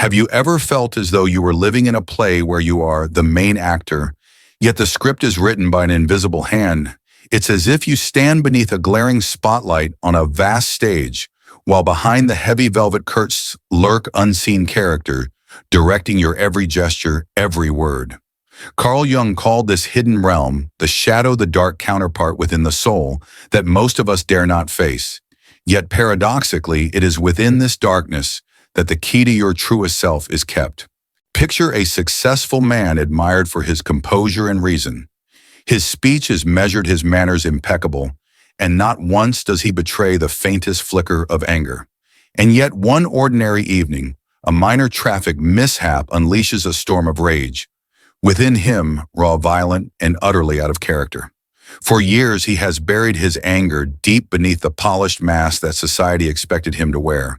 Have you ever felt as though you were living in a play where you are the main actor, yet the script is written by an invisible hand? It's as if you stand beneath a glaring spotlight on a vast stage, while behind the heavy velvet curtains lurk unseen characters, directing your every gesture, every word. Carl Jung called this hidden realm the shadow, the dark counterpart within the soul that most of us dare not face. Yet paradoxically, it is within this darkness that the key to your truest self is kept. Picture a successful man admired for his composure and reason. His speech is measured, his manners impeccable, and not once does he betray the faintest flicker of anger. And yet one ordinary evening, a minor traffic mishap unleashes a storm of rage. Within him, raw, violent, and utterly out of character. For years, he has buried his anger deep beneath the polished mask that society expected him to wear.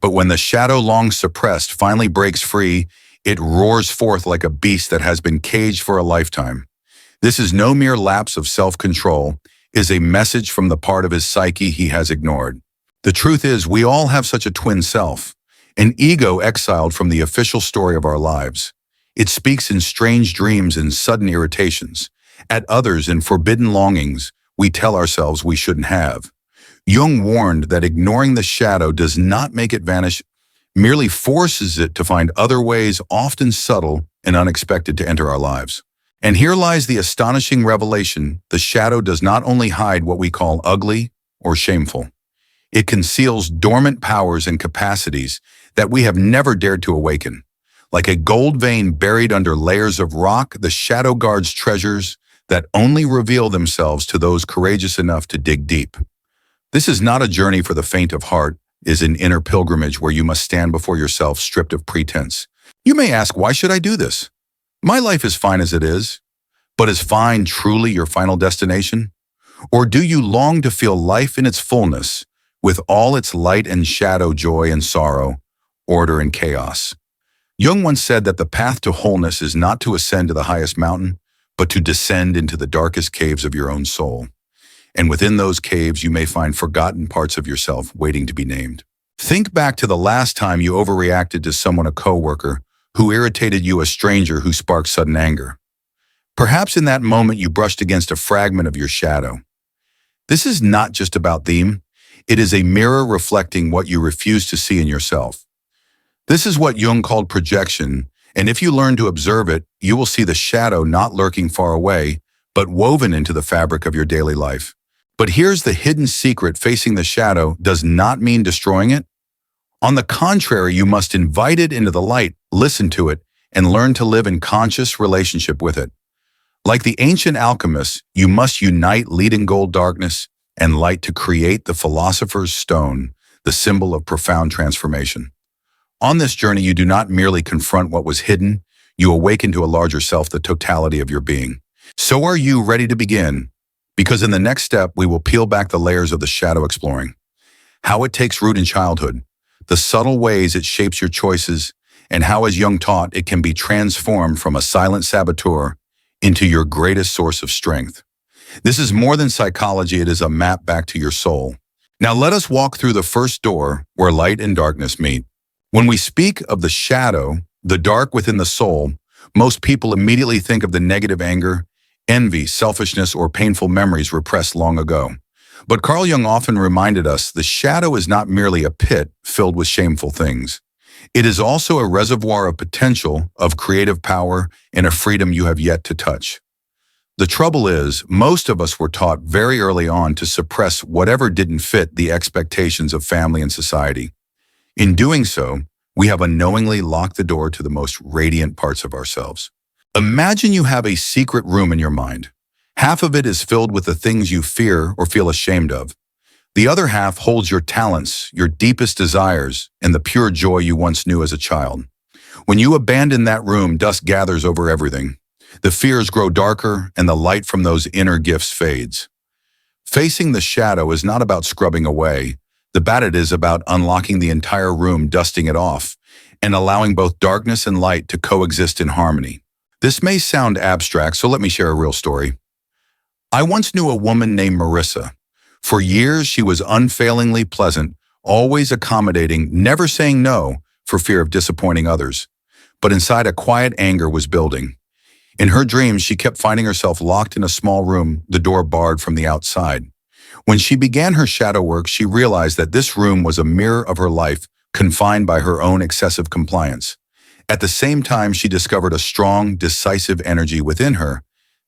But when the shadow long suppressed finally breaks free, it roars forth like a beast that has been caged for a lifetime. This is no mere lapse of self-control, it is a message from the part of his psyche he has ignored. The truth is, we all have such a twin self, an ego exiled from the official story of our lives. It speaks in strange dreams and sudden irritations. At others, in forbidden longings we tell ourselves we shouldn't have. Jung warned that ignoring the shadow does not make it vanish, merely forces it to find other ways, often subtle and unexpected, to enter our lives. And here lies the astonishing revelation: the shadow does not only hide what we call ugly or shameful. It conceals dormant powers and capacities that we have never dared to awaken. Like a gold vein buried under layers of rock, the shadow guards treasures that only reveal themselves to those courageous enough to dig deep. This is not a journey for the faint of heart, it is an inner pilgrimage where you must stand before yourself stripped of pretense. You may ask, why should I do this? My life is fine as it is. But is fine truly your final destination? Or do you long to feel life in its fullness, with all its light and shadow, joy and sorrow, order and chaos? Jung once said that the path to wholeness is not to ascend to the highest mountain, but to descend into the darkest caves of your own soul. And within those caves, you may find forgotten parts of yourself waiting to be named. Think back to the last time you overreacted to someone, a coworker, who irritated you, a stranger who sparked sudden anger. Perhaps in that moment you brushed against a fragment of your shadow. This is not just about them. It is a mirror reflecting what you refuse to see in yourself. This is what Jung called projection, and if you learn to observe it, you will see the shadow not lurking far away, but woven into the fabric of your daily life. But here's the hidden secret: facing the shadow does not mean destroying it. On the contrary, you must invite it into the light, listen to it, and learn to live in conscious relationship with it. Like the ancient alchemists, you must unite lead and gold, darkness and light, to create the philosopher's stone, the symbol of profound transformation. On this journey, you do not merely confront what was hidden, you awaken to a larger self, the totality of your being. So are you ready to begin? Because in the next step, we will peel back the layers of the shadow, exploring how it takes root in childhood, the subtle ways it shapes your choices, and how, as Jung taught, it can be transformed from a silent saboteur into your greatest source of strength. This is more than psychology, it is a map back to your soul. Now let us walk through the first door where light and darkness meet. When we speak of the shadow, the dark within the soul, most people immediately think of the negative anger, envy, selfishness, or painful memories repressed long ago. But Carl Jung often reminded us the shadow is not merely a pit filled with shameful things. It is also a reservoir of potential, of creative power, and a freedom you have yet to touch. The trouble is, most of us were taught very early on to suppress whatever didn't fit the expectations of family and society. In doing so, we have unknowingly locked the door to the most radiant parts of ourselves. Imagine you have a secret room in your mind. Half of it is filled with the things you fear or feel ashamed of. The other half holds your talents, your deepest desires, and the pure joy you once knew as a child. When you abandon that room, dust gathers over everything. The fears grow darker, and the light from those inner gifts fades. Facing the shadow is not about scrubbing away. The battle is about unlocking the entire room, dusting it off, and allowing both darkness and light to coexist in harmony. This may sound abstract, so let me share a real story. I once knew a woman named Marissa. For years, she was unfailingly pleasant, always accommodating, never saying no. for fear of disappointing others. But inside, a quiet anger was building. In her dreams, she kept finding herself locked in a small room, the door barred from the outside. When she began her shadow work, she realized that this room was a mirror of her life, confined by her own excessive compliance. At the same time, she discovered a strong, decisive energy within her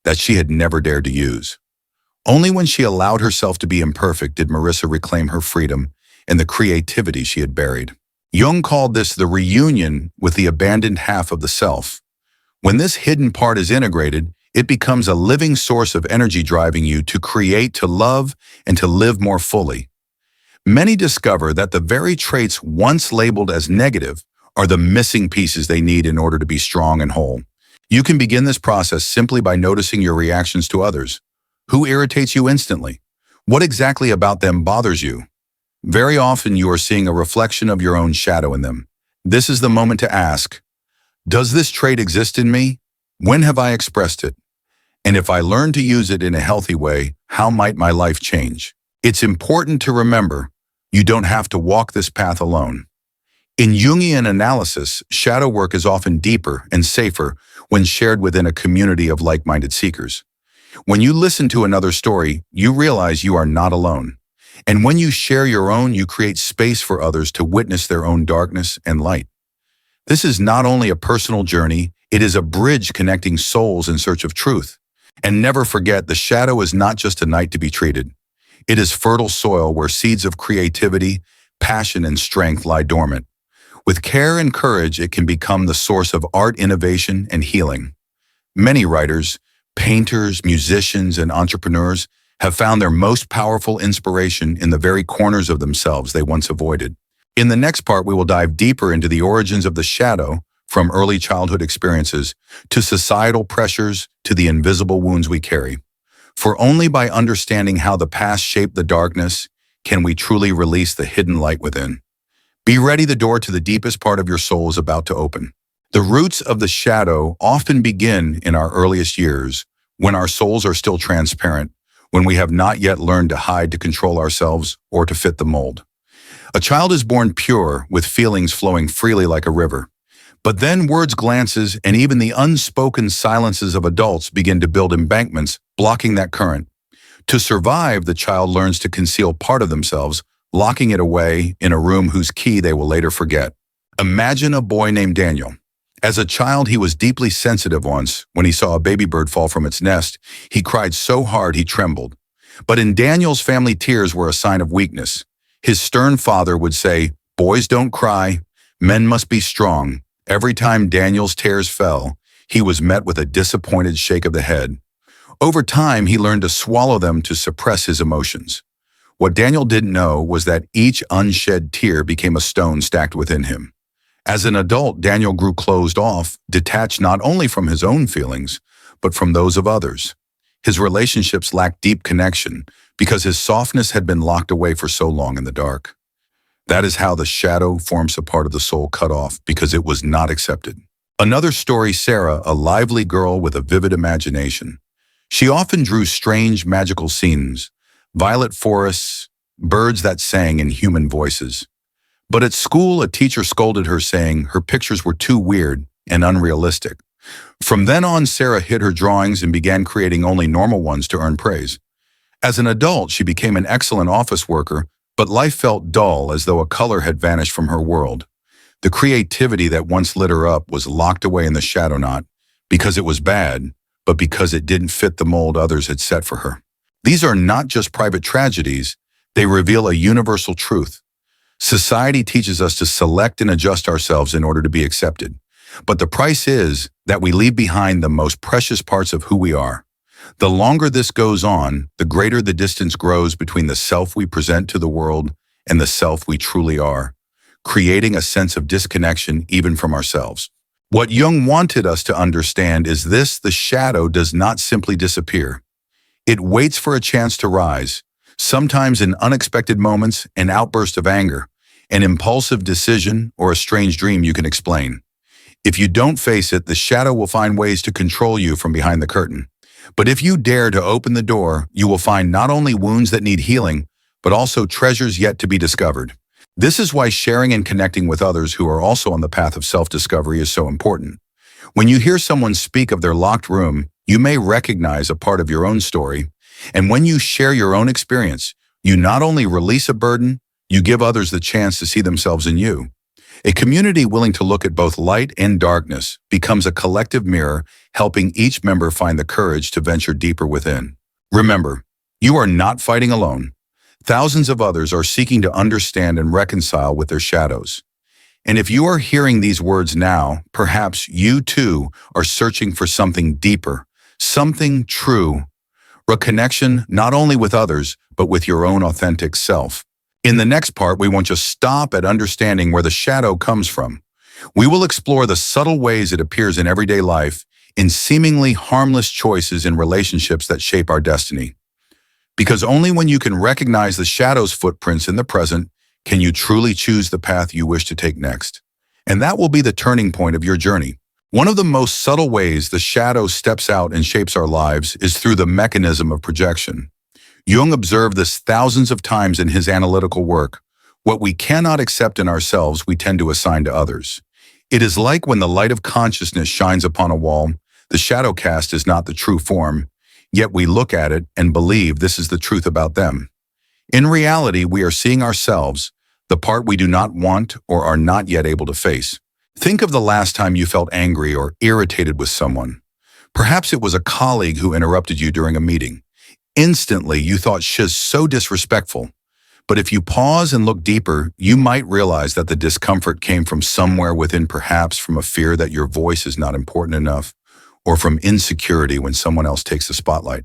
that she had never dared to use. Only when she allowed herself to be imperfect did Marissa reclaim her freedom and the creativity she had buried. Jung called this the reunion with the abandoned half of the self. When this hidden part is integrated, it becomes a living source of energy driving you to create, to love, and to live more fully. Many discover that the very traits once labeled as negative are the missing pieces they need in order to be strong and whole. You can begin this process simply by noticing your reactions to others. Who irritates you instantly? What exactly about them bothers you? Very often you are seeing a reflection of your own shadow in them. This is the moment to ask, does this trait exist in me? When have I expressed it? And if I learn to use it in a healthy way, how might my life change? It's important to remember, you don't have to walk this path alone. In Jungian analysis, shadow work is often deeper and safer when shared within a community of like-minded seekers. When you listen to another story, you realize you are not alone. And when you share your own, you create space for others to witness their own darkness and light. This is not only a personal journey, it is a bridge connecting souls in search of truth. And never forget, the shadow is not just a night to be treated. It is fertile soil where seeds of creativity, passion, and strength lie dormant. With care and courage, it can become the source of art, innovation, and healing. Many writers, painters, musicians, and entrepreneurs have found their most powerful inspiration in the very corners of themselves they once avoided. In the next part, we will dive deeper into the origins of the shadow, from early childhood experiences to societal pressures to the invisible wounds we carry. For only by understanding how the past shaped the darkness can we truly release the hidden light within. Be ready, the door to the deepest part of your soul is about to open. The roots of the shadow often begin in our earliest years, when our souls are still transparent, when we have not yet learned to hide to control ourselves or to fit the mold. A child is born pure, with feelings flowing freely like a river. But then words, glances, and even the unspoken silences of adults begin to build embankments, blocking that current. To survive, the child learns to conceal part of themselves, locking it away in a room whose key they will later forget. Imagine a boy named Daniel. As a child, he was deeply sensitive. Once, when he saw a baby bird fall from its nest, he cried so hard he trembled. But in Daniel's family, tears were a sign of weakness. His stern father would say, "Boys don't cry, men must be strong." Every time Daniel's tears fell, he was met with a disappointed shake of the head. Over time, he learned to swallow them to suppress his emotions. What Daniel didn't know was that each unshed tear became a stone stacked within him. As an adult, Daniel grew closed off, detached not only from his own feelings, but from those of others. His relationships lacked deep connection because his softness had been locked away for so long in the dark. That is how the shadow forms a part of the soul cut off because it was not accepted. Another story, Sarah, a lively girl with a vivid imagination. She often drew strange, magical scenes, violet forests, birds that sang in human voices. But at school, a teacher scolded her, saying her pictures were too weird and unrealistic. From then on, Sarah hid her drawings and began creating only normal ones to earn praise. As an adult, she became an excellent office worker, but life felt dull, as though a color had vanished from her world. The creativity that once lit her up was locked away in the shadow, not because it was bad, but because it didn't fit the mold others had set for her. These are not just private tragedies, they reveal a universal truth. Society teaches us to select and adjust ourselves in order to be accepted. But the price is that we leave behind the most precious parts of who we are. The longer this goes on, the greater the distance grows between the self we present to the world and the self we truly are, creating a sense of disconnection even from ourselves. What Jung wanted us to understand is this: the shadow does not simply disappear. It waits for a chance to rise, sometimes in unexpected moments, an outburst of anger, an impulsive decision, or a strange dream you can explain. If you don't face it, the shadow will find ways to control you from behind the curtain. But if you dare to open the door, you will find not only wounds that need healing, but also treasures yet to be discovered. This is why sharing and connecting with others who are also on the path of self-discovery is so important. When you hear someone speak of their locked room, you may recognize a part of your own story. And when you share your own experience, you not only release a burden, you give others the chance to see themselves in you. A community willing to look at both light and darkness becomes a collective mirror, helping each member find the courage to venture deeper within. Remember, you are not fighting alone. Thousands of others are seeking to understand and reconcile with their shadows. And if you are hearing these words now, perhaps you too are searching for something deeper, something true, a connection not only with others, but with your own authentic self. In the next part, we want to stop at understanding where the shadow comes from. We will explore the subtle ways it appears in everyday life, in seemingly harmless choices in relationships that shape our destiny. Because only when you can recognize the shadow's footprints in the present can you truly choose the path you wish to take next. And that will be the turning point of your journey. One of the most subtle ways the shadow steps out and shapes our lives is through the mechanism of projection. Jung observed this thousands of times in his analytical work. What we cannot accept in ourselves, we tend to assign to others. It is like when the light of consciousness shines upon a wall, the shadow cast is not the true form, yet we look at it and believe this is the truth about them. In reality, we are seeing ourselves, the part we do not want or are not yet able to face. Think of the last time you felt angry or irritated with someone. Perhaps it was a colleague who interrupted you during a meeting. Instantly, you thought she's so disrespectful. But if you pause and look deeper, you might realize that the discomfort came from somewhere within, perhaps from a fear that your voice is not important enough, or from insecurity when someone else takes the spotlight.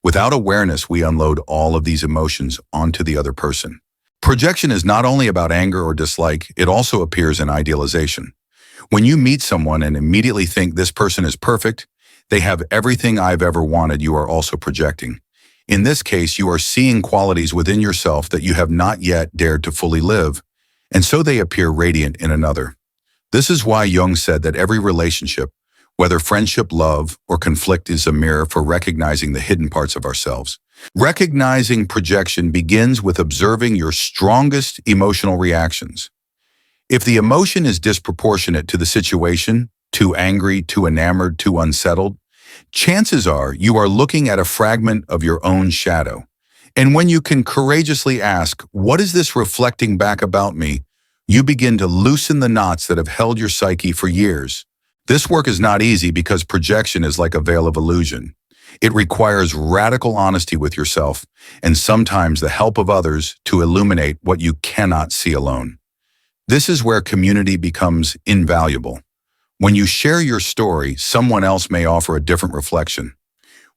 Without awareness, we unload all of these emotions onto the other person. Projection is not only about anger or dislike, it also appears in idealization. When you meet someone and immediately think this person is perfect, they have everything I've ever wanted, you are also projecting. In this case, you are seeing qualities within yourself that you have not yet dared to fully live, and so they appear radiant in another. This is why Jung said that every relationship, whether friendship, love, or conflict, is a mirror for recognizing the hidden parts of ourselves. Recognizing projection begins with observing your strongest emotional reactions. If the emotion is disproportionate to the situation, too angry, too enamored, too unsettled, chances are you are looking at a fragment of your own shadow. And when you can courageously ask, what is this reflecting back about me? You begin to loosen the knots that have held your psyche for years. This work is not easy because projection is like a veil of illusion. It requires radical honesty with yourself and sometimes the help of others to illuminate what you cannot see alone. This is where community becomes invaluable. When you share your story, someone else may offer a different reflection.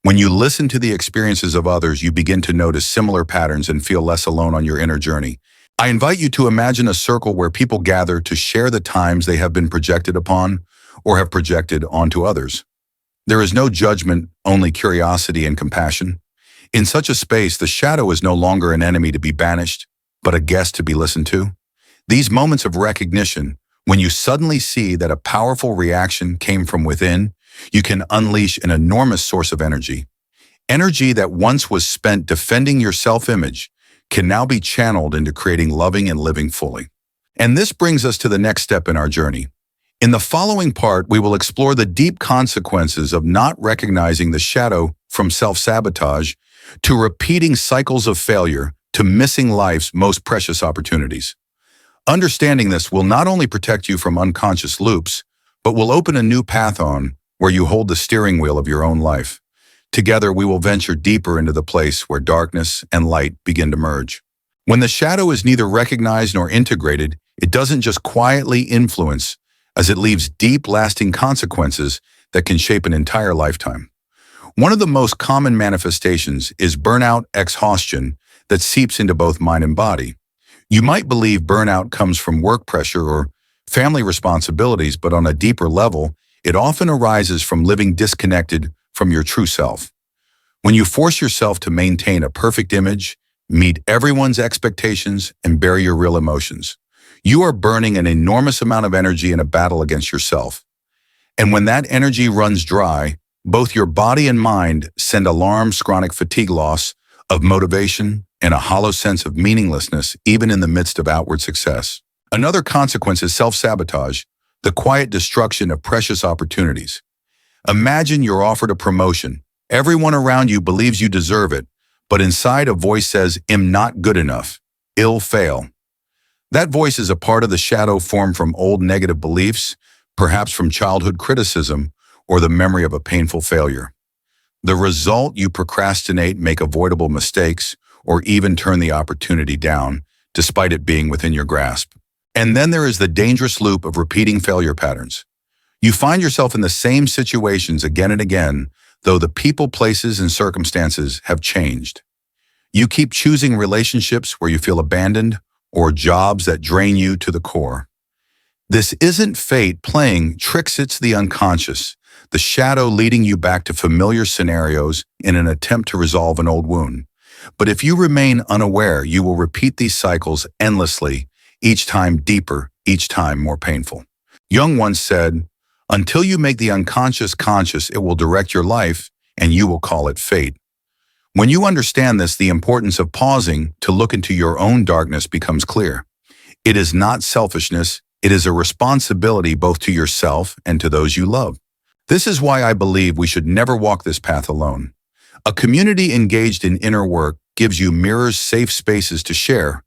When you listen to the experiences of others, you begin to notice similar patterns and feel less alone on your inner journey. I invite you to imagine a circle where people gather to share the times they have been projected upon or have projected onto others. There is no judgment, only curiosity and compassion. In such a space, the shadow is no longer an enemy to be banished, but a guest to be listened to. These moments of recognition, when you suddenly see that a powerful reaction came from within, you can unleash an enormous source of energy. Energy that once was spent defending your self-image can now be channeled into creating loving and living fully. And this brings us to the next step in our journey. In the following part, we will explore the deep consequences of not recognizing the shadow, from self-sabotage to repeating cycles of failure to missing life's most precious opportunities. Understanding this will not only protect you from unconscious loops, but will open a new path on where you hold the steering wheel of your own life. Together, we will venture deeper into the place where darkness and light begin to merge. When the shadow is neither recognized nor integrated, it doesn't just quietly influence, as it leaves deep, lasting consequences that can shape an entire lifetime. One of the most common manifestations is burnout exhaustion that seeps into both mind and body. You might believe burnout comes from work pressure or family responsibilities, but on a deeper level, it often arises from living disconnected from your true self. When you force yourself to maintain a perfect image, meet everyone's expectations, and bury your real emotions, you are burning an enormous amount of energy in a battle against yourself. And when that energy runs dry, both your body and mind send alarms, chronic fatigue, loss of motivation, and a hollow sense of meaninglessness even in the midst of outward success. Another consequence is self-sabotage, the quiet destruction of precious opportunities. Imagine you're offered a promotion. Everyone around you believes you deserve it, but inside a voice says, "Am not good enough. I'll fail." That voice is a part of the shadow formed from old negative beliefs, perhaps from childhood criticism or the memory of a painful failure. The result, you procrastinate, make avoidable mistakes, or even turn the opportunity down, despite it being within your grasp. And then there is the dangerous loop of repeating failure patterns. You find yourself in the same situations again and again, though the people, places, and circumstances have changed. You keep choosing relationships where you feel abandoned or jobs that drain you to the core. This isn't fate playing tricks, it's the unconscious, the shadow leading you back to familiar scenarios in an attempt to resolve an old wound. But if you remain unaware, you will repeat these cycles endlessly, each time deeper, each time more painful. Jung once said, "Until you make the unconscious conscious, it will direct your life, and you will call it fate." When you understand this, the importance of pausing to look into your own darkness becomes clear. It is not selfishness, it is a responsibility both to yourself and to those you love. This is why I believe we should never walk this path alone. A community engaged in inner work gives you mirrors, safe spaces to share,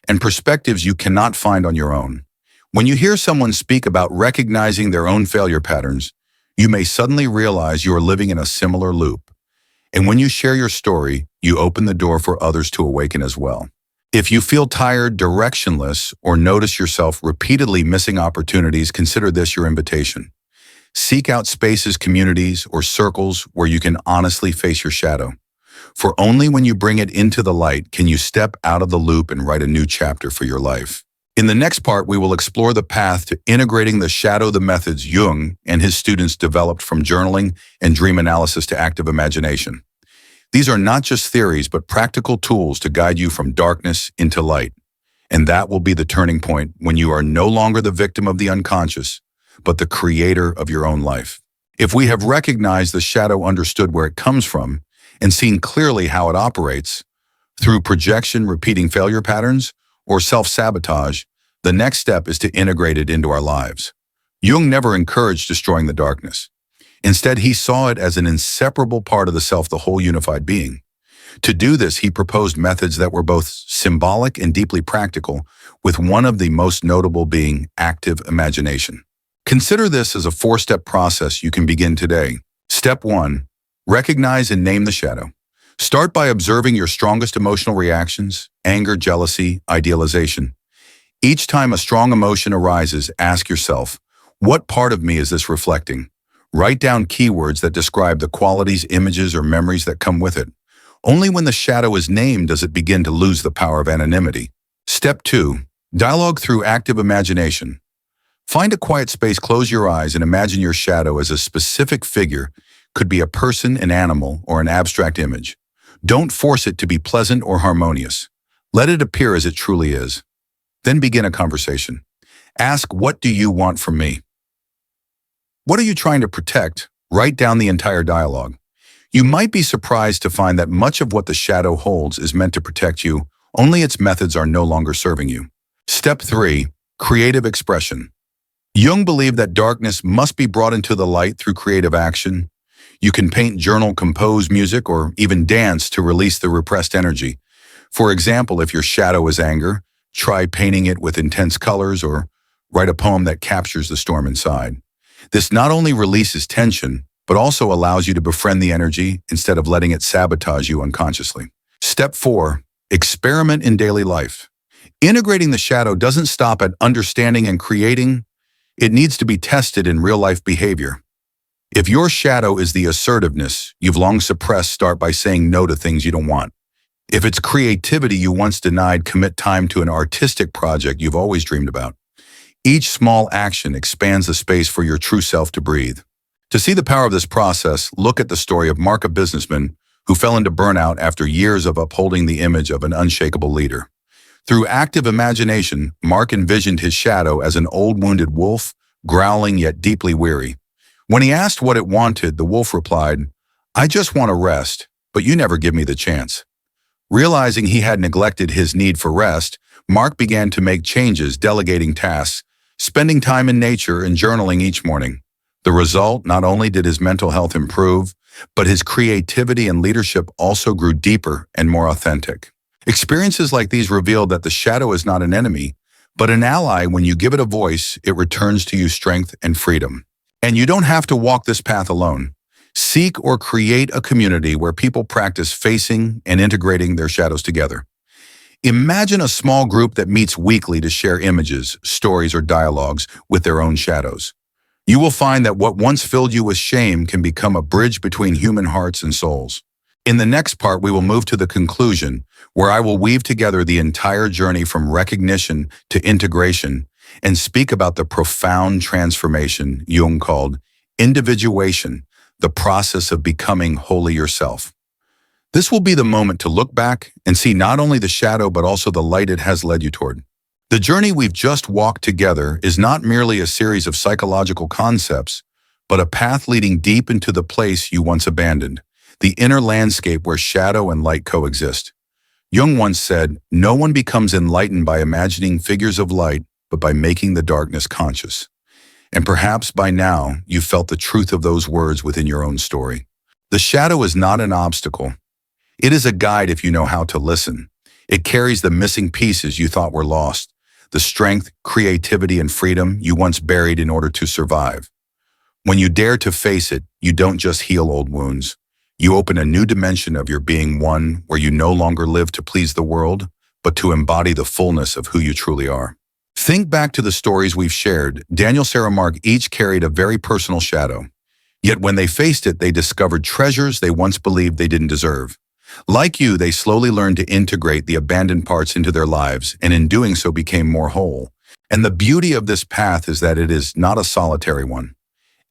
and perspectives you cannot find on your own. When you hear someone speak about recognizing their own failure patterns, you may suddenly realize you are living in a similar loop. And when you share your story, you open the door for others to awaken as well. If you feel tired, directionless, or notice yourself repeatedly missing opportunities, consider this your invitation. Seek out spaces, communities, or circles where you can honestly face your shadow. For only when you bring it into the light can you step out of the loop and write a new chapter for your life. In the next part, we will explore the path to integrating the shadow, the methods Jung and his students developed from journaling and dream analysis to active imagination. These are not just theories, but practical tools to guide you from darkness into light. And that will be the turning point when you are no longer the victim of the unconscious, but the creator of your own life. If we have recognized the shadow, understood where it comes from, and seen clearly how it operates, through projection, repeating failure patterns, or self-sabotage, the next step is to integrate it into our lives. Jung never encouraged destroying the darkness. Instead, he saw it as an inseparable part of the self, the whole unified being. To do this, he proposed methods that were both symbolic and deeply practical, with one of the most notable being active imagination. Consider this as a four-step process you can begin today. Step 1. Recognize and name the shadow. Start by observing your strongest emotional reactions: anger, jealousy, idealization. Each time a strong emotion arises, ask yourself, what part of me is this reflecting? Write down keywords that describe the qualities, images, or memories that come with it. Only when the shadow is named does it begin to lose the power of anonymity. Step 2. Dialogue through active imagination. Find a quiet space, close your eyes, and imagine your shadow as a specific figure. Could be a person, an animal, or an abstract image. Don't force it to be pleasant or harmonious. Let it appear as it truly is. Then begin a conversation. Ask, what do you want from me? What are you trying to protect? Write down the entire dialogue. You might be surprised to find that much of what the shadow holds is meant to protect you, only its methods are no longer serving you. Step 3. Creative expression. Jung believed that darkness must be brought into the light through creative action. You can paint, journal, compose music, or even dance to release the repressed energy. For example, if your shadow is anger, try painting it with intense colors or write a poem that captures the storm inside. This not only releases tension, but also allows you to befriend the energy instead of letting it sabotage you unconsciously. Step 4. Experiment in daily life. Integrating the shadow doesn't stop at understanding and creating. It needs to be tested in real-life behavior. If your shadow is the assertiveness you've long suppressed, start by saying no to things you don't want. If it's creativity you once denied, commit time to an artistic project you've always dreamed about. Each small action expands the space for your true self to breathe. To see the power of this process, look at the story of Mark, a businessman who fell into burnout after years of upholding the image of an unshakable leader. Through active imagination, Mark envisioned his shadow as an old wounded wolf, growling yet deeply weary. When he asked what it wanted, the wolf replied, "I just want to rest, but you never give me the chance." Realizing he had neglected his need for rest, Mark began to make changes, delegating tasks, spending time in nature, and journaling each morning. The result, not only did his mental health improve, but his creativity and leadership also grew deeper and more authentic. Experiences like these reveal that the shadow is not an enemy, but an ally. When you give it a voice, it returns to you strength and freedom. And you don't have to walk this path alone. Seek or create a community where people practice facing and integrating their shadows together. Imagine a small group that meets weekly to share images, stories, or dialogues with their own shadows. You will find that what once filled you with shame can become a bridge between human hearts and souls. In the next part, we will move to the conclusion, where I will weave together the entire journey from recognition to integration and speak about the profound transformation Jung called individuation, the process of becoming wholly yourself. This will be the moment to look back and see not only the shadow but also the light it has led you toward. The journey we've just walked together is not merely a series of psychological concepts, but a path leading deep into the place you once abandoned, the inner landscape where shadow and light coexist. Jung once said, "No one becomes enlightened by imagining figures of light, but by making the darkness conscious." And perhaps by now, you've felt the truth of those words within your own story. The shadow is not an obstacle. It is a guide if you know how to listen. It carries the missing pieces you thought were lost, the strength, creativity, and freedom you once buried in order to survive. When you dare to face it, you don't just heal old wounds. You open a new dimension of your being, one where you no longer live to please the world, but to embody the fullness of who you truly are. Think back to the stories we've shared. Daniel, Sarah, Mark each carried a very personal shadow. Yet when they faced it, they discovered treasures they once believed they didn't deserve. Like you, they slowly learned to integrate the abandoned parts into their lives, and in doing so became more whole. And the beauty of this path is that it is not a solitary one.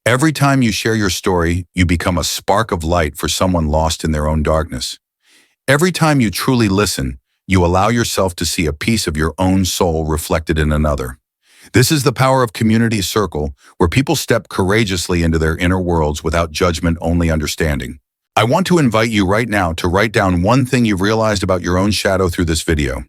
Every time you share your story, you become a spark of light for someone lost in their own darkness. Every time you truly listen, you allow yourself to see a piece of your own soul reflected in another. This is the power of community circle, where people step courageously into their inner worlds without judgment, only understanding. I want to invite you right now to write down one thing you've realized about your own shadow through this video.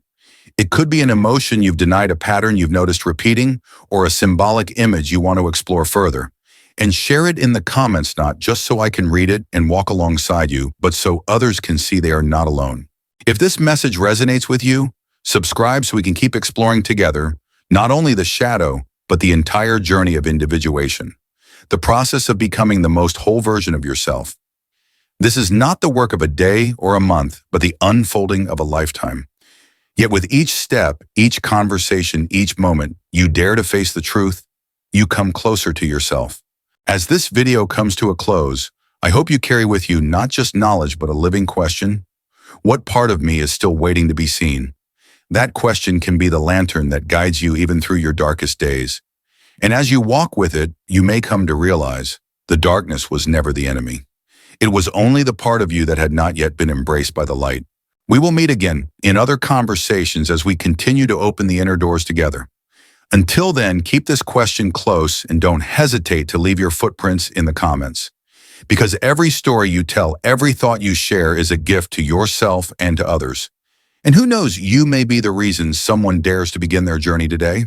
It could be an emotion you've denied, a pattern you've noticed repeating, or a symbolic image you want to explore further. And share it in the comments, not just so I can read it and walk alongside you, but so others can see they are not alone. If this message resonates with you, subscribe so we can keep exploring together, not only the shadow, but the entire journey of individuation, the process of becoming the most whole version of yourself. This is not the work of a day or a month, but the unfolding of a lifetime. Yet with each step, each conversation, each moment, you dare to face the truth, you come closer to yourself. As this video comes to a close, I hope you carry with you not just knowledge, but a living question. What part of me is still waiting to be seen? That question can be the lantern that guides you even through your darkest days. And as you walk with it, you may come to realize the darkness was never the enemy. It was only the part of you that had not yet been embraced by the light. We will meet again in other conversations as we continue to open the inner doors together. Until then, keep this question close and don't hesitate to leave your footprints in the comments. Because every story you tell, every thought you share is a gift to yourself and to others. And who knows, you may be the reason someone dares to begin their journey today.